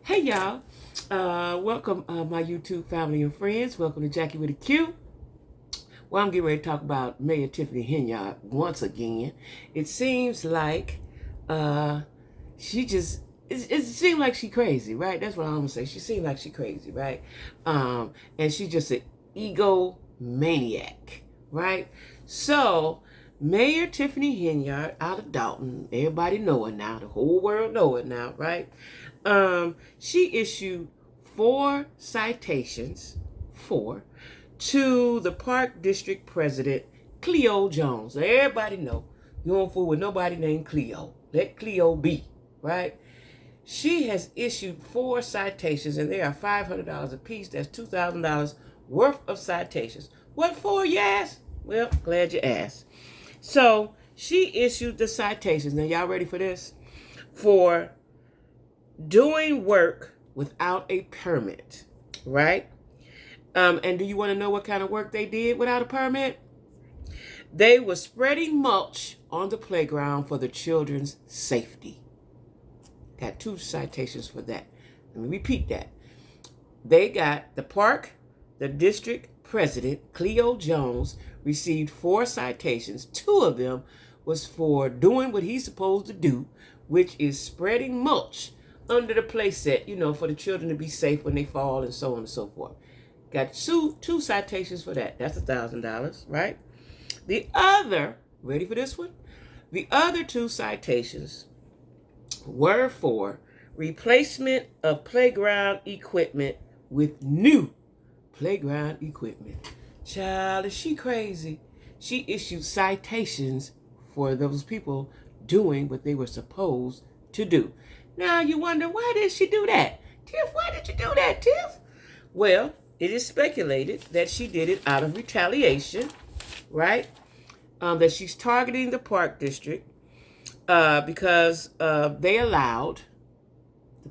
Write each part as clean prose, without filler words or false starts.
Hey y'all, welcome my YouTube family and friends. Welcome to Jackie with a Q. Well, I'm getting ready to talk about Mayor Tiffany Henyard once again. It seems like she just, it seems like she crazy, right? That's what I'm gonna say. She seems like she crazy, right? And she's just an egomaniac, right? So, Mayor Tiffany Henyard out of Dalton, everybody know her now, the whole world know her now, right? She issued 4 citations, to the Park District President Cleo Jones. Now, everybody know you don't fool with nobody named Cleo. Let Cleo be, right? She has issued 4 citations, and they are $500 a piece. That's $2,000 worth of citations. What for, you ask? Well, glad you asked. So she issued the citations. Now, y'all ready for this? For doing work without a permit, right? And do you want to know what kind of work they did without a permit? They were spreading mulch on the playground for the children's safety. Got 2 citations for that. Let me repeat that. They got the district president, Cleo Jones, received 4 citations. 2 of them was for doing what he's supposed to do, which is spreading mulch under the play set, for the children to be safe when they fall and so on and so forth. Got two citations for that. That's $1,000, right? The other, ready for this one? The other 2 citations were for replacement of playground equipment with new playground equipment. Child, is she crazy? She issued citations for those people doing what they were supposed to do. Now you wonder, why did she do that? Tiff, why did you do that, Tiff? Well, it is speculated that she did it out of retaliation, right? That she's targeting the Park District because the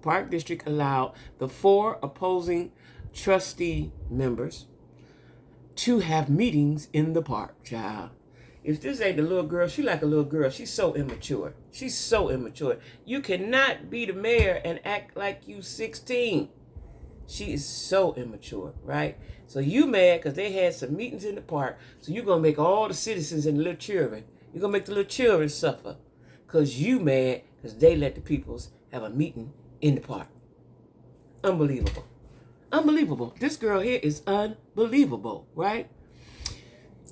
Park District allowed the 4 opposing trustee members to have meetings in the park, child. If this ain't the little girl, she like a little girl. She's so immature. She's so immature. You cannot be the mayor and act like you 16. She is so immature, right? So you mad because they had some meetings in the park. So you're going to make all the citizens and the little children, you're going to make the little children suffer because you mad because they let the peoples have a meeting in the park. Unbelievable. Unbelievable. This girl here is unbelievable, right?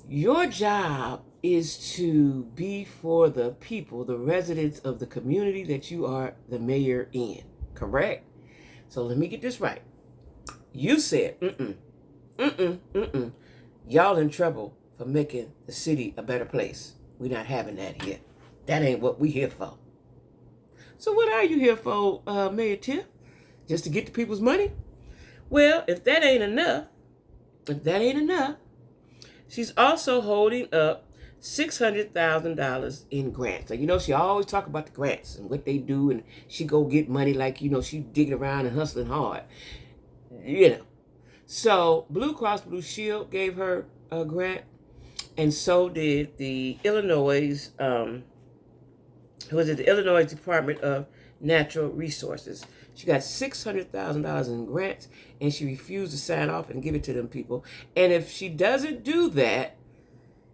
Your job is to be for the people, the residents of the community that you are the mayor in, correct? So let me get this right. You said, y'all in trouble for making the city a better place. We're not having that here. That ain't what we here for. So what are you here for, Mayor Tiff? Just to get the people's money? Well, if that ain't enough, she's also holding up $600,000 in grants. Now, she always talk about the grants and what they do, and she go get money like, she digging around and hustling hard. So Blue Cross Blue Shield gave her a grant, and so did the Illinois, the Illinois Department of Natural Resources. She got $600,000 in grants, and she refused to sign off and give it to them people. And if she doesn't do that,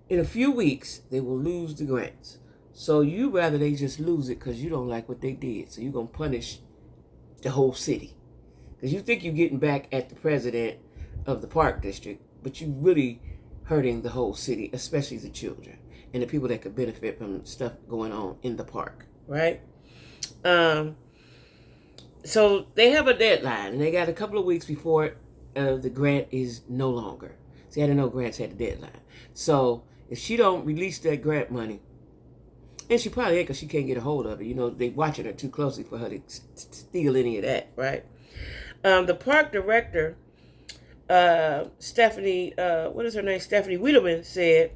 in a few weeks, they will lose the grants. So you rather they just lose it because you don't like what they did. So you're going to punish the whole city. Because you think you're getting back at the president of the Park District, but you're really hurting the whole city, especially the children and the people that could benefit from stuff going on in the park, right? So they have a deadline, and they got a couple of weeks before the grant is no longer. See, I didn't know grants had a deadline. So if she don't release that grant money, and she probably ain't because she can't get a hold of it. They watching her too closely for her to steal any of that, right? The park director, Stephanie Wiedemann said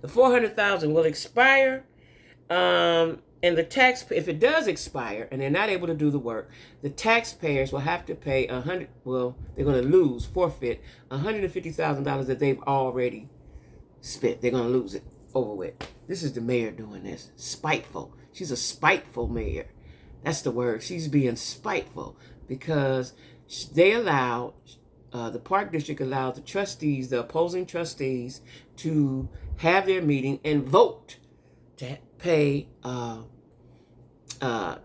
the $400,000 will expire, and the if it does expire and they're not able to do the work, the taxpayers will have to pay they're going to forfeit $150,000 that they've already spent. They're going to lose it over with. This is the mayor doing this. Spiteful. She's a spiteful mayor. That's the word. She's being spiteful because they allowed, the Park District allowed the trustees, the opposing trustees, to have their meeting and vote to pay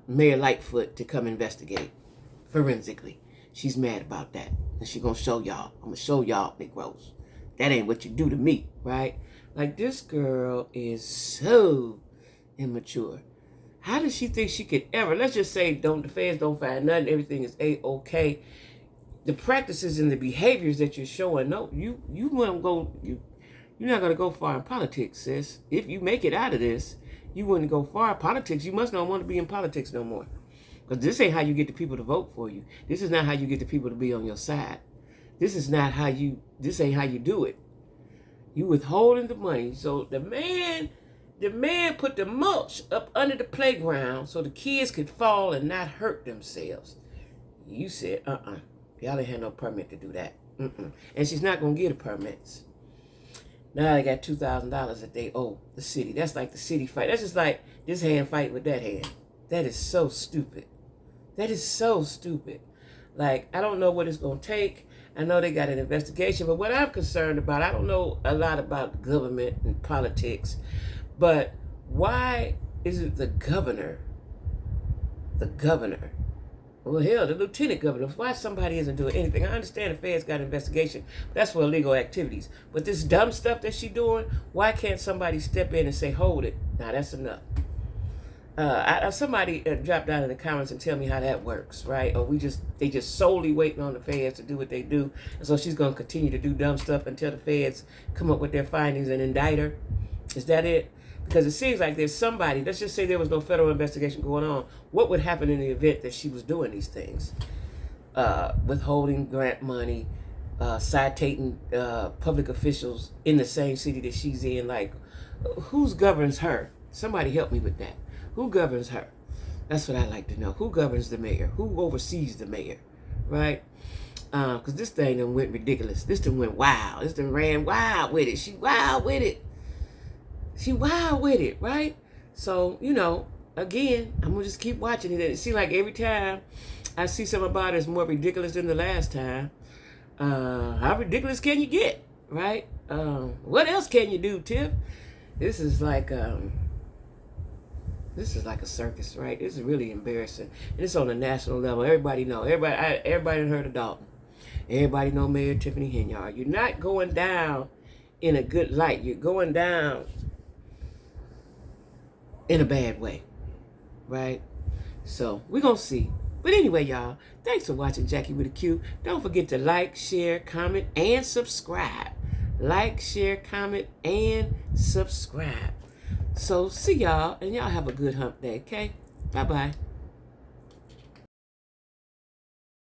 Mayor Lightfoot to come investigate forensically. She's mad about that. And she's going to show y'all. I'm going to show y'all, Negroes. That ain't what you do to me, right? Like, this girl is so immature. How does she think she could ever, let's just say the feds don't find nothing, everything is A-okay. The practices and the behaviors that you're showing, no, you wouldn't go, you're not going to go far in politics, sis. If you make it out of this, you wouldn't go far in politics. You must not want to be in politics no more. Because this ain't how you get the people to vote for you. This is not how you get the people to be on your side. This ain't how you do it. You withholding the money. So the man put the mulch up under the playground so the kids could fall and not hurt themselves. You said, y'all ain't had no permit to do that. And she's not going to get the permits. Now they got $2,000 that they owe the city. That's like the city fight. That's just like this hand fight with that hand. That is so stupid. That is so stupid. Like, I don't know what it's going to take. I know they got an investigation, but what I'm concerned about, I don't know a lot about government and politics, but why is it the governor? Well, hell, the lieutenant governor. Why somebody isn't doing anything? I understand the feds got an investigation. But that's for illegal activities. But this dumb stuff that she's doing, why can't somebody step in and say, hold it? Now, that's enough. Somebody drop down in the comments and tell me how that works, right? Or they just solely waiting on the feds to do what they do. And so she's going to continue to do dumb stuff until the feds come up with their findings and indict her. Is that it? Because it seems like there's somebody, let's just say there was no federal investigation going on. What would happen in the event that she was doing these things? Withholding grant money, citating public officials in the same city that she's in. Like, who governs her? Somebody help me with that. Who governs her? That's what I like to know. Who governs the mayor? Who oversees the mayor? Right? Because this thing done went ridiculous. This done went wild. This done ran wild with it. She wild with it. Right? So, again, I'm going to just keep watching it. It seems like every time I see something about it, it's more ridiculous than the last time. How ridiculous can you get? Right? What else can you do, Tiff? This is like a circus, right? This is really embarrassing. And it's on a national level. Everybody know. Everybody done heard of Dalton. Everybody know Mayor Tiffany Henyard. You're not going down in a good light. You're going down in a bad way, right? So we're going to see. But anyway, y'all, thanks for watching Jackie with a Q. Don't forget to like, share, comment, and subscribe. Like, share, comment, and subscribe. So see y'all, and y'all have a good hump day, okay? Bye-bye.